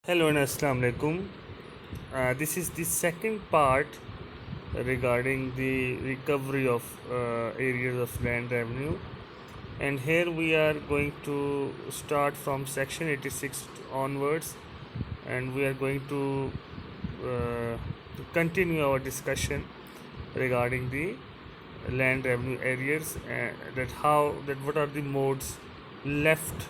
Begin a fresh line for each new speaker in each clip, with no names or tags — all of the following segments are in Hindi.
Hello and Assalamu alaikum. This is the second part regarding the recovery of areas of land revenue, and here we are going to start from section 86 onwards, and we are going to continue our discussion regarding the land revenue areas, that what are the modes left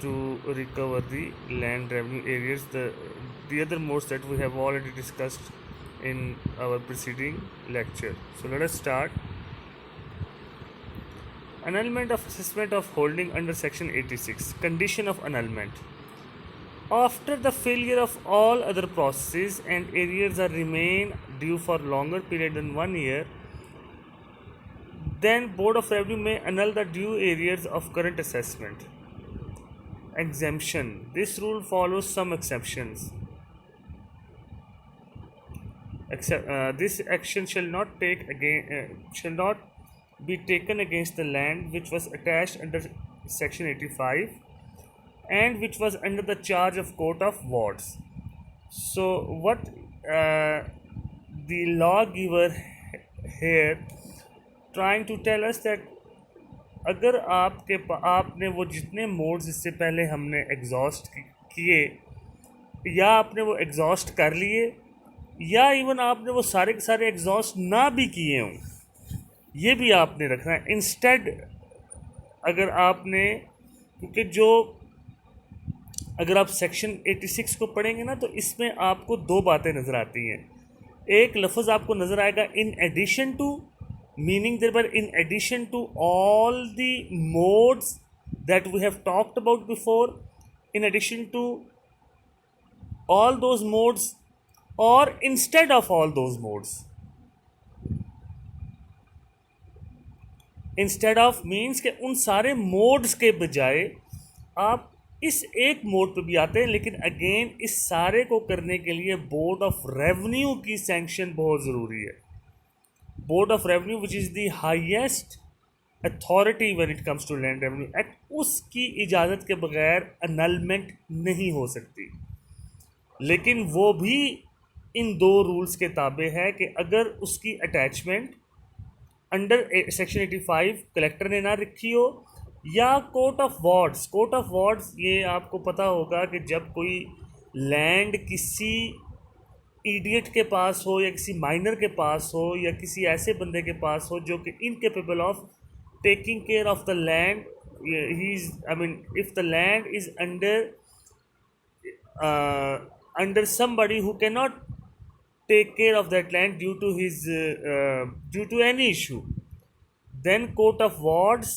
to recover the land revenue areas. The other modes that we have already discussed in our preceding lecture. So let us start. Annulment of assessment of holding under section 86. Condition of annulment. After the failure of all other processes and areas are remain due for longer period than 1 year, then Board of Revenue may annul the due areas of current assessment. Exemption. This rule follows some exceptions. This action shall not be taken against the land which was attached under section 85 and which was under the charge of court of wards. So what the lawgiver here trying to tell us that अगर आपने वो जितने मोड्स इससे पहले हमने एग्जॉस्ट किए या आपने वो एग्जॉस्ट कर लिए या इवन आपने वो सारे के सारे एग्जॉस्ट ना भी किए हों, ये भी आपने रखना है इंस्टेड। अगर आपने क्योंकि अगर आप सेक्शन 86 को पढ़ेंगे ना तो इसमें आपको दो बातें नज़र आती हैं। एक लफ्ज़ आपको नज़र आएगा in addition to, meaning there were in addition to all the modes that we have talked about before, in addition to all those modes or instead of all those modes. Instead of means कि उन सारे modes के बजाय आप इस एक मोड पे भी आते हैं, लेकिन अगेन इस सारे को करने के लिए बोर्ड ऑफ रेवेन्यू की सैंक्शन बहुत ज़रूरी है। Board of revenue which is the highest authority when it comes to land revenue act, उसकी इजाज़त के बगैर अनलमेंट नहीं हो सकती। लेकिन वो भी इन दो रूल्स के ताबे है कि अगर उसकी अटैचमेंट अंडर सेक्शन 85 कलेक्टर ने ना रखी हो या कोर्ट ऑफ वार्ड्स ये आपको पता होगा कि जब कोई लैंड किसी इडियट के पास हो या किसी माइनर के पास हो या किसी ऐसे बंदे के पास हो जो कि incapable of taking care of the land, if the land is under somebody who cannot take care of that land due to any issue, then court of wards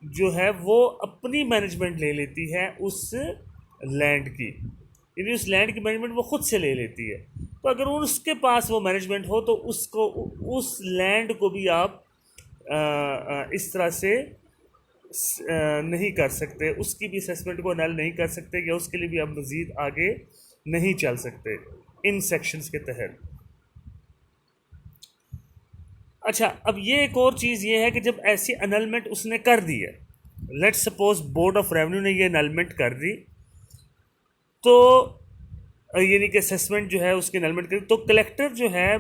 जो है वो अपनी मैनेजमेंट ले लेती है उस लैंड की, यदि उस लैंड की मैनेजमेंट वो ख़ुद से ले लेती है। तो अगर उसके पास वो मैनेजमेंट हो तो उसको उस लैंड को भी आप इस तरह से नहीं कर सकते, उसकी भी असेसमेंट को नल नहीं कर सकते या उसके लिए भी आप मज़ीद आगे नहीं चल सकते इन सेक्शंस के तहत। अच्छा, अब ये एक और चीज़ ये है कि जब ऐसी अनलमेंट उसने कर दी है, let's suppose board of revenue ने ये अनलमेंट कर दी, तो यानी कि असेसमेंट जो है उसकी अनलमेंट करी, तो कलेक्टर जो है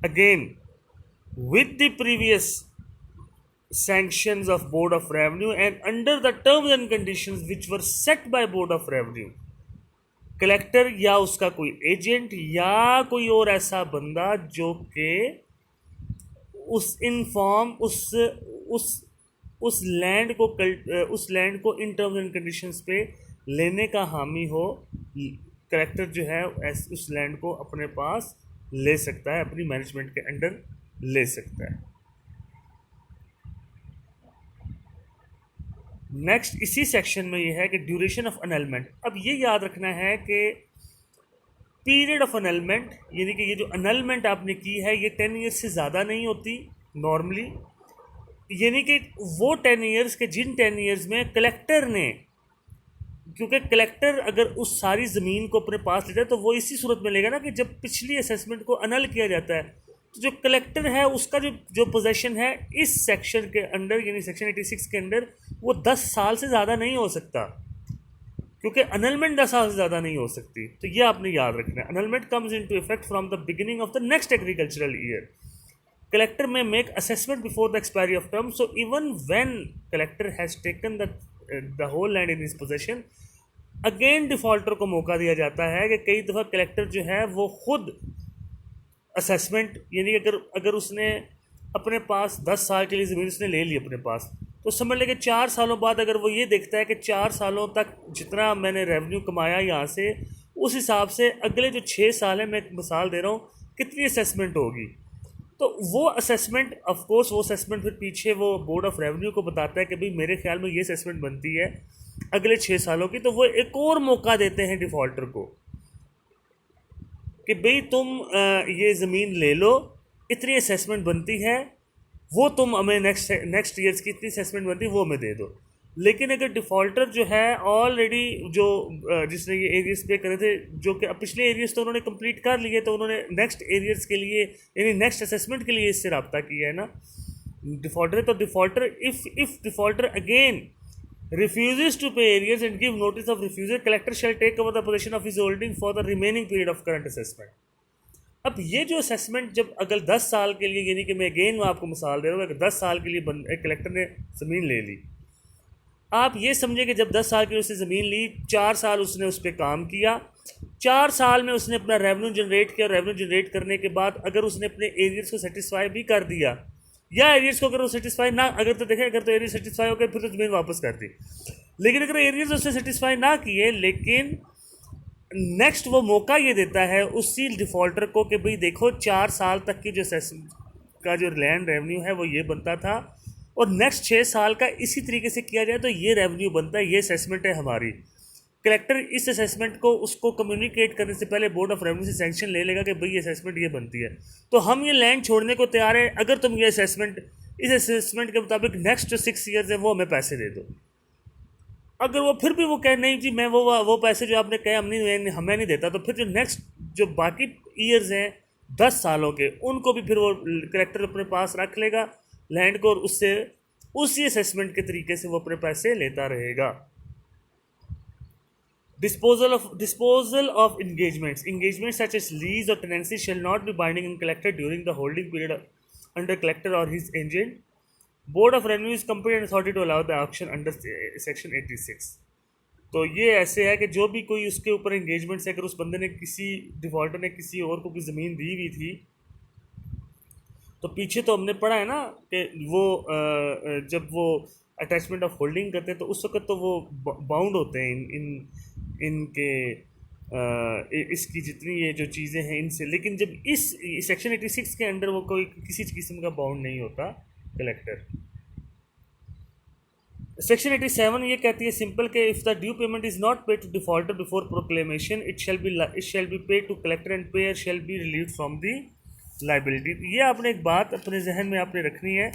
again with the previous sanctions of board of revenue and under the terms and conditions which were set by board of revenue, collector या उसका कोई एजेंट या कोई और ऐसा बंदा जो कि उस इनफॉर्म उस लैंड को इन टर्म्स एंड कंडीशंस पे लेने का हामी हो, कलेक्टर जो है उस लैंड को अपने पास ले सकता है, अपनी मैनेजमेंट के अंडर ले सकता है। नेक्स्ट इसी सेक्शन में ये है कि ड्यूरेशन ऑफ अनलमेंट। अब ये याद रखना है कि पीरियड ऑफ अनलमेंट, यानी कि ये जो अनलमेंट आपने की है ये 10 ईयर्स से ज़्यादा नहीं होती नॉर्मली, यानी कि वो 10 ईयर्स के जिन 10 ईयर्स में कलेक्टर ने, क्योंकि कलेक्टर अगर उस सारी ज़मीन को अपने पास ले जाए तो वो इसी सूरत में लेगा ना कि जब पिछली असेसमेंट को अनल किया जाता है तो जो कलेक्टर है उसका जो पोजेशन है इस सेक्शन के अंडर यानी सेक्शन 86 के अंडर वो 10 साल से ज़्यादा नहीं हो सकता, क्योंकि अनलमेंट 10 साल से ज़्यादा नहीं हो सकती। तो ये आपने याद रखना है। अनलमेंट comes into effect from the beginning of the next agricultural year. Collector may make assessment before the expiry of term. So even when collector has taken the whole land in his possession, again defaulter को मौका दिया जाता है कि कई दफ़ा कलेक्टर जो है वो खुद असेसमेंट, यानी अगर अगर उसने अपने पास 10 साल के लिए ज़मीन उसने ले ली अपने पास, तो समझ लें कि 4 सालों बाद अगर वो ये देखता है कि 4 सालों तक जितना मैंने रेवेन्यू कमाया यहाँ से, उस हिसाब से अगले जो 6 साल है, मैं एक मिसाल दे रहा हूँ, कितनी असेसमेंट होगी, तो वो असेसमेंट ऑफ कोर्स वो असेसमेंट फिर पीछे वो बोर्ड ऑफ रेवेन्यू को बताता है कि भाई मेरे ख्याल में ये असेसमेंट बनती है अगले 6 सालों की। तो वो एक और मौका देते हैं डिफ़ॉल्टर को कि भाई तुम ये ज़मीन ले लो, इतनी असेसमेंट बनती है, वो तुम हमें नेक्स्ट ईयर्स की इतनी असेसमेंट बनती है वो हमें दे दो। लेकिन अगर डिफ़ॉल्टर जो है ऑलरेडी जो जिसने ये एरियर्स पे करे थे, जो कि पिछले एरियर्स तो उन्होंने कंप्लीट कर लिए, तो उन्होंने नेक्स्ट एरियर्स के लिए यानी नेक्स्ट असेसमेंट के लिए इससे रब्ता किया है ना डिफ़ॉल्टर। तो defaulter if defaulter again refuses to pay arrears and give notice of refusal, collector shall take over the possession of his holding for the remaining period of current assessment. अब ये जो असेसमेंट जब अगर 10 साल के लिए, यानी कि मैं अगेन आपको मिसाल दे रहा हूँ, अगर 10 साल के लिए एक कलेक्टर ने ज़मीन ले ली, आप ये समझे कि जब 10 साल की उसने ज़मीन ली, 4 साल उसने उस पर काम किया, 4 साल में उसने अपना रेवेन्यू जनरेट किया, रेवेन्यू जनरेट करने के बाद अगर उसने अपने एरियर्स को सेटिस्फाई भी कर दिया, या एरियर्स को अगर वो सेटिस्फाई ना, अगर तो देखें अगर तो एरियर्स सेटिस्फाई हो गए फिर तो ज़मीन वापस कर दी, लेकिन अगर एरियर्स उसने सेटिस्फाई ना किए, लेकिन नेक्स्ट वो मौका ये देता है उसी डिफ़ॉल्टर को कि भाई देखो 4 साल तक की जो का जो लैंड रेवेन्यू है वो ये बनता था, और नेक्स्ट 6 साल का इसी तरीके से किया जाए तो ये रेवेन्यू बनता है, ये असेसमेंट है हमारी। कलेक्टर इस असेसमेंट को उसको कम्युनिकेट करने से पहले बोर्ड ऑफ रेवेन्यू से सैंक्शन ले लेगा कि भाई ये असेसमेंट ये बनती है, तो हम ये लैंड छोड़ने को तैयार है अगर तुम ये असेसमेंट, इस असेसमेंट के मुताबिक नेक्स्ट जो 6 ईयर्स है वो हमें पैसे दे दो। अगर वो फिर भी वो कहे नहीं जी मैं वो पैसे जो आपने कहे हमें नहीं देता, तो फिर जो नेक्स्ट जो बाकी ईयर्स हैं 10 सालों के, उनको भी फिर वो कलेक्टर अपने पास रख लेगा लैंड को, और उससे उसी असेसमेंट के तरीके से वो अपने पैसे लेता रहेगा। Disposal of engagements such as lease or tenancy shall not be binding on collector during the holding period under collector or his agent. Board of Revenue is competent authority to allow the auction under section 86. तो ये ऐसे है कि जो भी कोई उसके ऊपर एंगेजमेंट्स है, अगर उस बंदे ने किसी डिफॉल्टर ने किसी और को कोई ज़मीन दी हुई थी, तो पीछे तो हमने पढ़ा है ना कि वो जब वो अटैचमेंट ऑफ होल्डिंग करते हैं तो उस वक्त तो वो बाउंड होते हैं इनके इसकी जितनी ये जो चीज़ें हैं इनसे, लेकिन जब इस सेक्शन 86 के अंडर वो कोई किसी किस्म का बाउंड नहीं होता कलेक्टर। सेक्शन 87 ये कहती है सिंपल के if the due payment is not paid to defaulter before proclamation it shall be paid to collector and payer shall be relieved from the liability. ये आपने एक बात अपने जहन में आपने रखनी है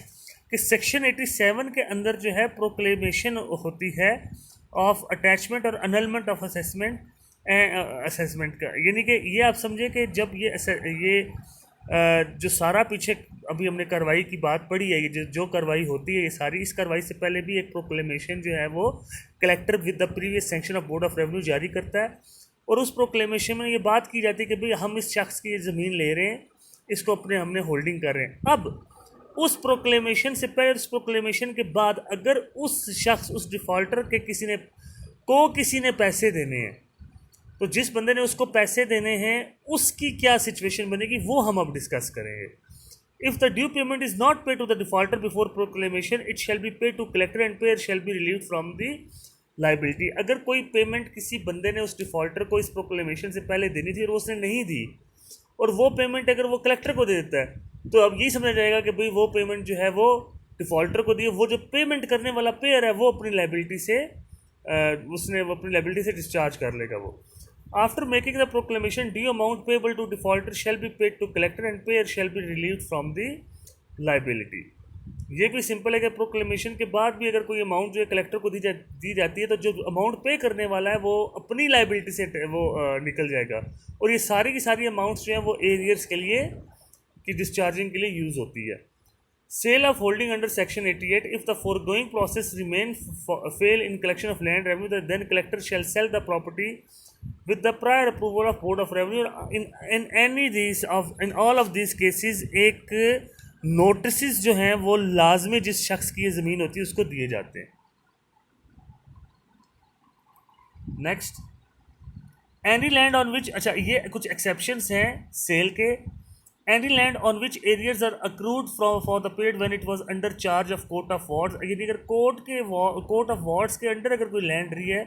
कि सेक्शन 87 के अंदर जो है प्रोक्लेमेशन होती है ऑफ अटैचमेंट और अनलमेंट ऑफ असेसमेंट का, यानी कि ये आप समझे कि जब ये जो सारा पीछे अभी हमने कार्रवाई की बात पढ़ी है, ये जो कार्रवाई होती है ये सारी, इस कार्रवाई से पहले भी एक प्रोक्लेमेशन जो है वो collector with the previous sanction of board of revenue जारी करता है, और उस प्रोक्लेमेशन में ये बात की जाती है कि भाई हम इस शख्स की ये ज़मीन ले रहे हैं, इसको हमने होल्डिंग कर रहे हैं। अब उस प्रोक्लेमेशन से पहले, उस प्रोक्लेमेशन के बाद अगर उस शख्स, उस डिफ़ॉल्टर के किसी ने पैसे देने हैं, तो जिस बंदे ने उसको पैसे देने हैं उसकी क्या सिचुएशन बनेगी वो हम अब डिस्कस करेंगे। If the due payment is not paid to the defaulter before proclamation it shall be paid to collector and payer shall be relieved from the liability. अगर कोई पेमेंट किसी बंदे ने उस डिफ़ॉल्टर को इस प्रोक्लेमेशन से पहले देनी थी और उसने नहीं दी, और वो पेमेंट अगर वो कलेक्टर को दे देता है, तो अब यही समझा जाएगा कि भाई वो पेमेंट जो है वो डिफ़ॉल्टर को दी, वो जो पेमेंट करने वाला पेयर है वो अपनी लाइबिलिटी से डिस्चार्ज कर लेगा वो। After making the proclamation due amount payable to defaulter shall be paid to collector and payer shall be relieved from the liability. ये भी सिंपल है कि प्रोक्लेमेशन के बाद भी अगर कोई अमाउंट जो है कलेक्टर को दी जाती है, तो जो अमाउंट पे करने वाला है वो अपनी लाइबिलिटी से वो निकल जाएगा, और ये सारी की सारी अमाउंट्स जो हैं वो एरियर्स के लिए की डिस्चार्जिंग के लिए यूज़ होती है। Sale of holding under Section 88. If the foregoing process fail in collection of land revenue, then collector shall sell the property with the prior approval of Board of Revenue. In all of these cases एक नोटिस जो हैं वो लाजमी जिस शख्स की ये ज़मीन होती है उसको दिए जाते हैं. नेक्स्ट, एनी लैंड ऑन विच, अच्छा ये कुछ एक्सेप्शंस हैं सेल के. Any land on which areas are accrued for the period when it was under charge of court of wards, यदि अगर कोर्ट ऑफ वार्ड्स के अंडर अगर कोई लैंड रही है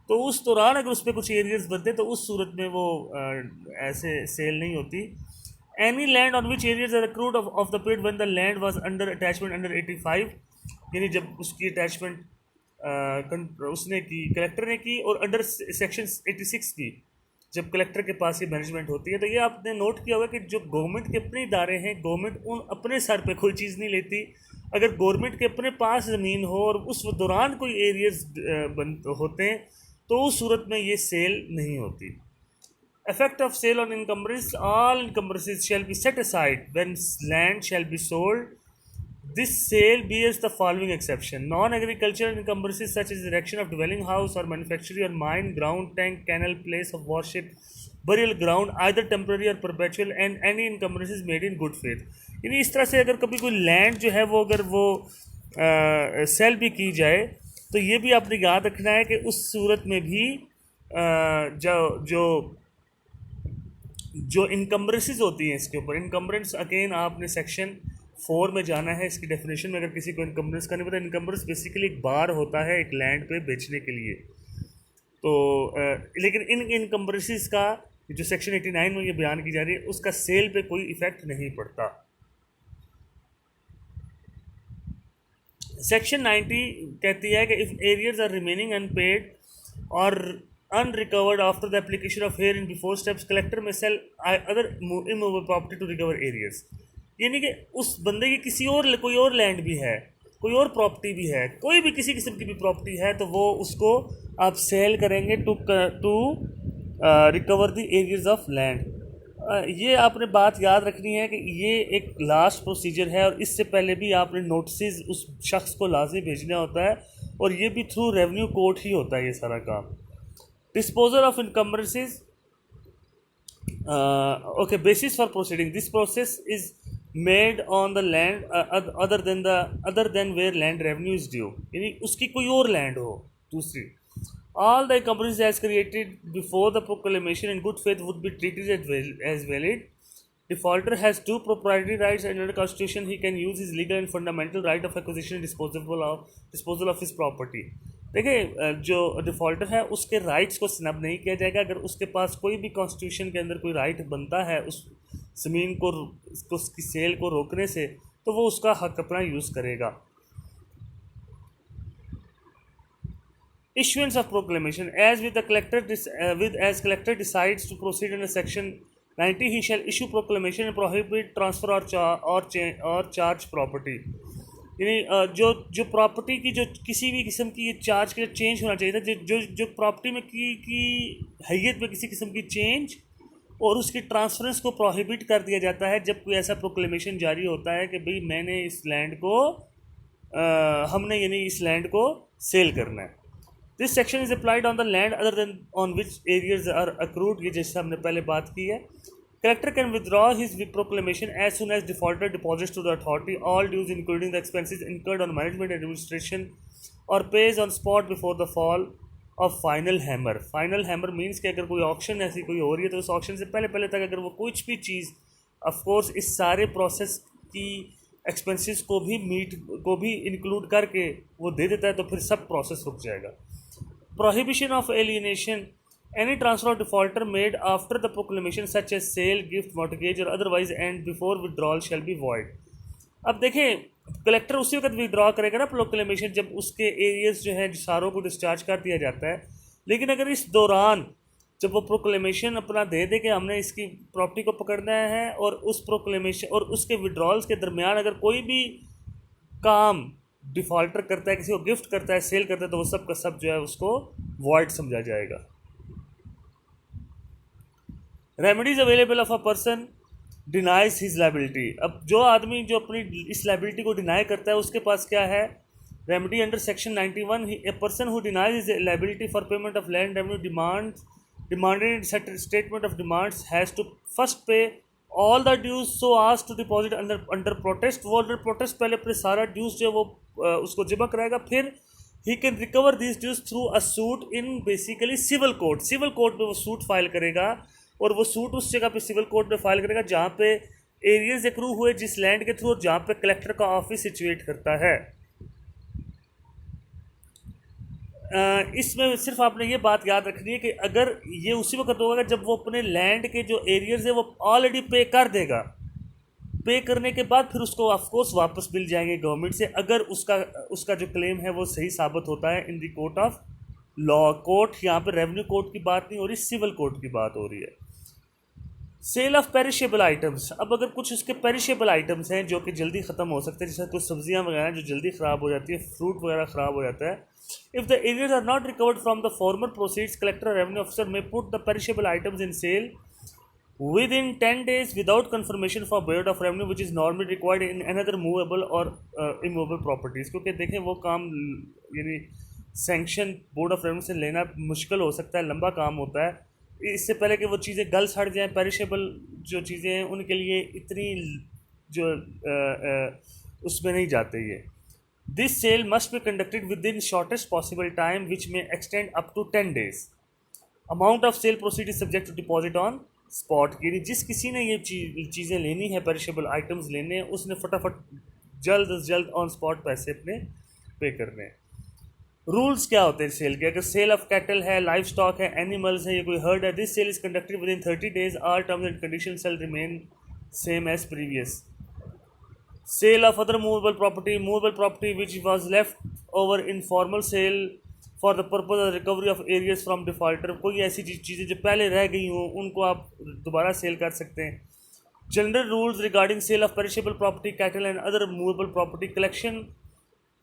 तो उस दौरान अगर उस पर कुछ एरियाज बनते तो उस सूरत में वो ऐसे सेल नहीं होती. Any land on which arrears are accrued of the period when the land was under attachment under 85, यानी जब उसकी अटैचमेंट उसने की, कलेक्टर ने की, और अंडर सेक्शन 86 की जब कलेक्टर के पास ये मैनेजमेंट होती है. तो ये आपने नोट किया होगा कि जो गवर्नमेंट के अपने इदारे हैं, गवर्नमेंट उन अपने सर पे कोई चीज़ नहीं लेती. अगर गवर्नमेंट के अपने पास ज़मीन हो और उस दौरान कोई एरियाज होते हैं तो उस सूरत में ये सेल नहीं होती. Effect of sale on encumbrance. All encumbrances shall be set aside when land shall be sold. This sale bears the following exception: non-agricultural encumbrances such as erection of dwelling house or manufactory or mine, ground, tank, canal, place of worship, burial ground, either temporary or perpetual, and any encumbrances made in good faith. यानी इस तरह से अगर कभी कोई लैंड जो है वो अगर वो सेल भी की जाए तो ये भी आपने याद रखना है कि उस सूरत में भी जो इनकम्बरेंसेस होती हैं इसके ऊपर, इनकम्बरेंस अगेन आपने सेक्शन 4 में जाना है. इसकी डेफिनेशन में अगर किसी को इनकम्बरेंस का नहीं पता, इनकम्बरेंस बेसिकली एक बार होता है एक लैंड पे बेचने के लिए. तो लेकिन इन इनकम्बरेंसेस का जो सेक्शन 89 में ये बयान की जा रही है उसका सेल पे कोई इफेक्ट नहीं पड़ता. सेक्शन 90 कहती है कि if arrears are remaining unpaid और unrecovered after the application of herein before steps, collector may sell other immovable property to recover areas. यानी कि उस बंदे की कोई और लैंड भी है, कोई और प्रॉपर्टी भी है, कोई भी किसी किस्म की भी प्रॉपर्टी है तो वो उसको आप सेल करेंगे to recover the arrears of land. ये आपने बात याद रखनी है कि ये एक लास्ट प्रोसीजर है और इससे पहले भी आपने नोटिस उस शख्स को लाजमी भेजना होता है और ये भी थ्रू रेवेन्यू कोर्ट ही होता है ये सारा काम. Disposal of encumbrances. Okay, basis for proceeding. This process is made on the land other than where land revenue is due. यानी उसकी कोई और लैंड हो दूसरी. All the encumbrances as created before the proclamation in good faith would be treated as valid. Defaulter has two proprietary rights under the Constitution. He can use his legal and fundamental right of acquisition and disposal of his property. देखिए जो डिफ़ॉल्टर है उसके राइट्स को स्नब नहीं किया जाएगा. अगर उसके पास कोई भी कॉन्स्टिट्यूशन के अंदर कोई राइट बनता है उस ज़मीन को उसकी सेल को रोकने से तो वो उसका हक अपना यूज़ करेगा. Issuance of proclamation. As collector decides to proceed under section 90, he shall issue proclamation and prohibit transfer or charge property. यानी जो प्रॉपर्टी की जो किसी भी किस्म की चार्ज के चेंज होना चाहिए था, जो प्रॉपर्टी में की हैयत में किसी किस्म की चेंज और उसकी ट्रांसफरेंस को प्रोहिबिट कर दिया जाता है जब कोई ऐसा प्रोक्लेमेशन जारी होता है कि भाई मैंने इस लैंड को हमने यानी इस लैंड को सेल करना है. This section is applied on the land other than on which arrears are accrued. ये जैसे हमने पहले बात की है. Collector can withdraw his proclamation as soon as defaulter deposits to the authority all dues including the expenses incurred on management and administration or pays on spot before the fall of final hammer. Final hammer means कि अगर कोई ऑक्शन ऐसी कोई हो रही है तो उस ऑक्शन से पहले तक अगर वो कुछ भी चीज़ ऑफ कोर्स इस सारे प्रोसेस की एक्सपेंसेस को भी इंक्लूड करके वो दे देता है तो फिर सब प्रोसेस रुक जाएगा. Prohibition of alienation. Any transfer of defaulter made after the proclamation such as sale, gift, mortgage or otherwise and before withdrawal shall be void. अब देखें कलेक्टर उसी वक्त विड्रॉ करेगा ना प्रोक्लेमेशन जब उसके एरियाज जो है सारों को डिस्चार्ज कर दिया जाता है. लेकिन अगर इस दौरान जब वो प्रोक्लेमेशन अपना दे दे कि हमने इसकी प्रॉपर्टी को पकड़ना है और उस प्रोक्लेमेशन और उसके विड्रॉल्स के दरमियान अगर कोई भी काम डिफ़ॉल्टर करता है, किसी को गिफ्ट करता है, सेल करता है, तो वो सब का सब जो है उसको वॉइड समझा जाएगा. Remedies available of a person denies his liability. अब जो आदमी जो अपनी इस लाइबिलिटी को डिनाई करता है उसके पास क्या है remedy under section 91। A person who denies his liability for payment of land revenue demanded statement of demands has to first pay all the dues so as to deposit under protest। वो अंडर प्रोटेस्ट पहले अपने सारा ड्यूज जो है वो उसको जमा कराएगा, फिर he can recover this dues through a suit in basically civil court. Civil court में वो सूट फाइल करेगा और वो सूट उस जगह पे सिविल कोर्ट में फाइल करेगा जहाँ पे एरियर्स एक्रू हुए जिस लैंड के थ्रू, और जहाँ पे कलेक्टर का ऑफिस सिचुएट करता है। इसमें सिर्फ आपने ये बात याद रखनी है कि अगर ये उसी वक्त होगा जब वो अपने लैंड के जो एरियर्स है वो ऑलरेडी पे कर देगा। पे करने के बाद फिर उसको ऑफकोर्स वापस मिल जाएंगे गवर्नमेंट से, अगर उसका जो क्लेम है वो सही साबित होता है in the court of law. Court यहाँ पे रेवेन्यू कोर्ट की बात नहीं हो रही, सिविल कोर्ट की बात हो रही है। Sale of perishable items. अब अगर कुछ उसके पेरिशेबल आइटम्स हैं जो कि जल्दी ख़त्म हो सकते हैं, जैसे कुछ सब्जियां वगैरह जो जल्दी ख़राब हो जाती है, फ्रूट वगैरह ख़राब हो जाता है, if the arrears are not recovered from the former proceeds collector revenue officer may put the perishable items in sale within 10 days without confirmation for board of revenue which is normally required in another movable और इमूवेबल प्रॉपर्टीज़। क्योंकि देखें वो काम यानी सेंक्शन बोर्ड ऑफ रेवेन्यू से लेना मुश्किल हो सकता है, लंबा काम होता है। इससे पहले कि वो चीज़ें गल सड़ जाएँ, पेरिशेबल जो चीज़ें हैं उनके लिए इतनी जो उसमें नहीं जाते ये। This sale must be conducted within shortest possible time which may extend up to 10 days। Amount of sale proceed is subject to deposit on spot. यानी जिस किसी ने ये चीज़ें लेनी है, पेरिशेबल आइटम्स लेने हैं, उसने फटाफट जल्द अज जल्द ऑन स्पॉट पैसे अपने पे करने हैं। रूल्स क्या होते हैं सेल के? अगर सेल ऑफ कैटल है, लाइव स्टॉक है, एनिमल्स है, ये कोई हर्ड है, this sale is conducted within 30 days। All terms and condition shall remain same as previous. Sale of other movable property which was left over in formal sale for the purpose of recovery of arrears from defaulter. कोई ऐसी चीज़ें जो पहले रह गई हों उनको आप दोबारा सेल कर सकते हैं। General rules regarding sale of perishable property, cattle and other movable property.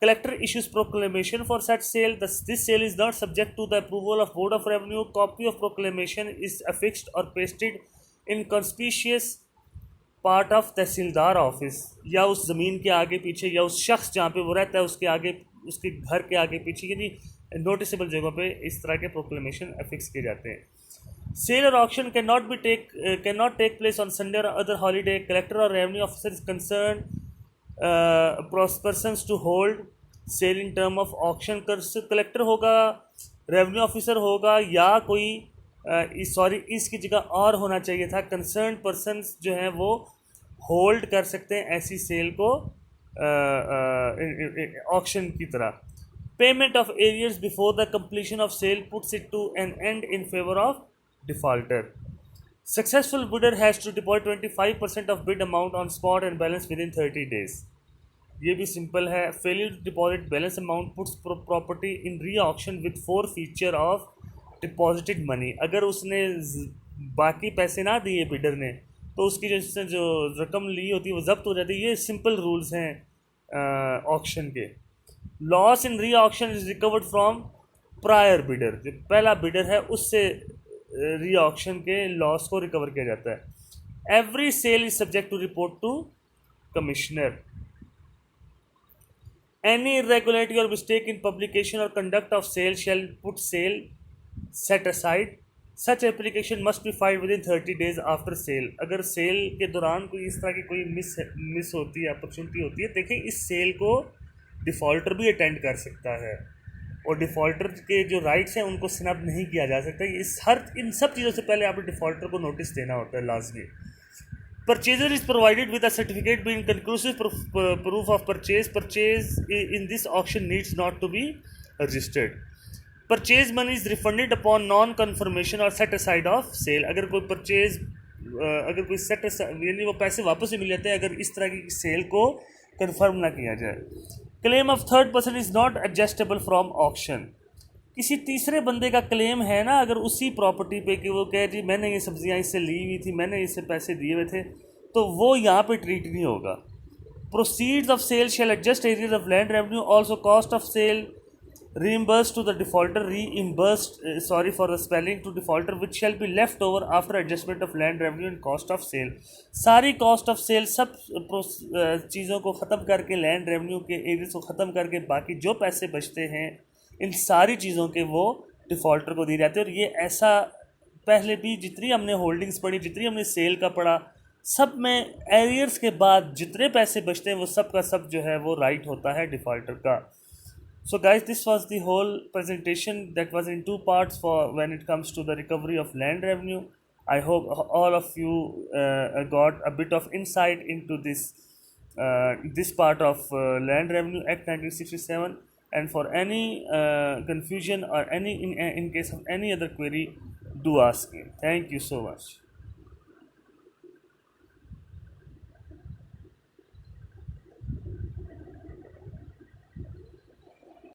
Collector issues proclamation for such sale. This sale is not subject to the approval of Board of Revenue. Copy of proclamation is affixed or pasted in conspicuous part of tehsildar office, या उस ज़मीन के आगे पीछे, या उस शख्स जहाँ पे वो रहता है उसके आगे, उसके घर के आगे पीछे, यानी नोटिसेबल जगहों पे इस तरह के प्रोक्लेमेशन अफिक्स किए जाते हैं। सेल और auction cannot take place on Sunday और अदर हॉलीडे। कलेक्टर और revenue officer is concern persons to hold sale in term of auction. Collector होगा, रेवेन्यू ऑफिसर होगा, या कोई इसकी जगह और होना चाहिए था, कंसर्न पर्सन्स जो हैं वो होल्ड कर सकते हैं ऐसी सेल को ऑक्शन की तरह। Payment of arrears before the completion of sale puts it to an end in favour of defaulter. Successful bidder has to deposit 25% of bid amount on spot and balance within 30 days। ये भी सिंपल है। Failure to deposit balance amount puts property in re-auction with forfeiture of deposited money। अगर उसने बाकी पैसे ना दिए बिडर ने तो उसकी जो रकम ली होती है वो जब्त हो जाती है। ये सिंपल रूल्स हैं ऑक्शन के। Loss in re-auction is recovered from prior bidder. जो पहला बिडर है उससे री ऑक्शन के लॉस को रिकवर किया जाता है। Every sale is subject to report to commissioner. Any irregularity और मिस्टेक इन पब्लिकेशन और conduct of sale shall put sale set aside. Such application must be filed within 30 days after sale. अगर सेल के दौरान कोई इस तरह की कोई मिस होती है, अपॉर्चुनिटी होती है, देखें इस सेल को डिफ़ॉल्टर भी अटेंड कर सकता है और डिफ़ॉल्टर के जो राइट्स हैं उनको स्नब नहीं किया जा सकता। इन सब चीज़ों से पहले आपको डिफ़ॉल्टर को नोटिस देना होता है लाजमी। Purchaser is provided with a certificate being conclusive proof of purchase in this auction needs not to be registered. Purchase money is refunded upon non confirmation और सेट असाइड ऑफ सेल। अगर कोई सेट यानी वो पैसे वापस ही मिल जाते हैं अगर इस तरह की सेल को कन्फर्म ना किया जाए। Claim of third person is not adjustable from auction. किसी तीसरे बंदे का क्लेम है ना अगर उसी प्रॉपर्टी पे कि वो कहे जी मैंने ये सब्जियां इससे ली हुई थी, मैंने इससे पैसे दिए हुए थे, तो वो यहाँ पे ट्रीट नहीं होगा। Proceeds of sale shall adjust arrears of land revenue. Also cost of sale reimbursed to the defaulter, reimbursed, sorry for the spelling, to defaulter, which shall be left over after adjustment of land revenue and cost of sale. सारी cost of sale सब चीज़ों को ख़त्म करके, land revenue के एरियाज को ख़त्म करके, बाकी जो पैसे बचते हैं इन सारी चीज़ों के वो डिफ़ॉल्टर को दिए जाते हैं। और ये ऐसा पहले भी जितनी हमने होल्डिंग्स पढ़ी, जितनी हमने सेल का पढ़ा, सब में एरियर्स के बाद जितने पैसे बचते हैं वो सब का सब जो है वो राइट होता है डिफ़ॉल्टर का। So guys, this was the whole presentation that was in two parts for when it comes to the recovery of land revenue. I hope all of you got a bit of insight into this part of Land Revenue Act 1967. And for any confusion or in case of any other query, do ask me. Thank you so much.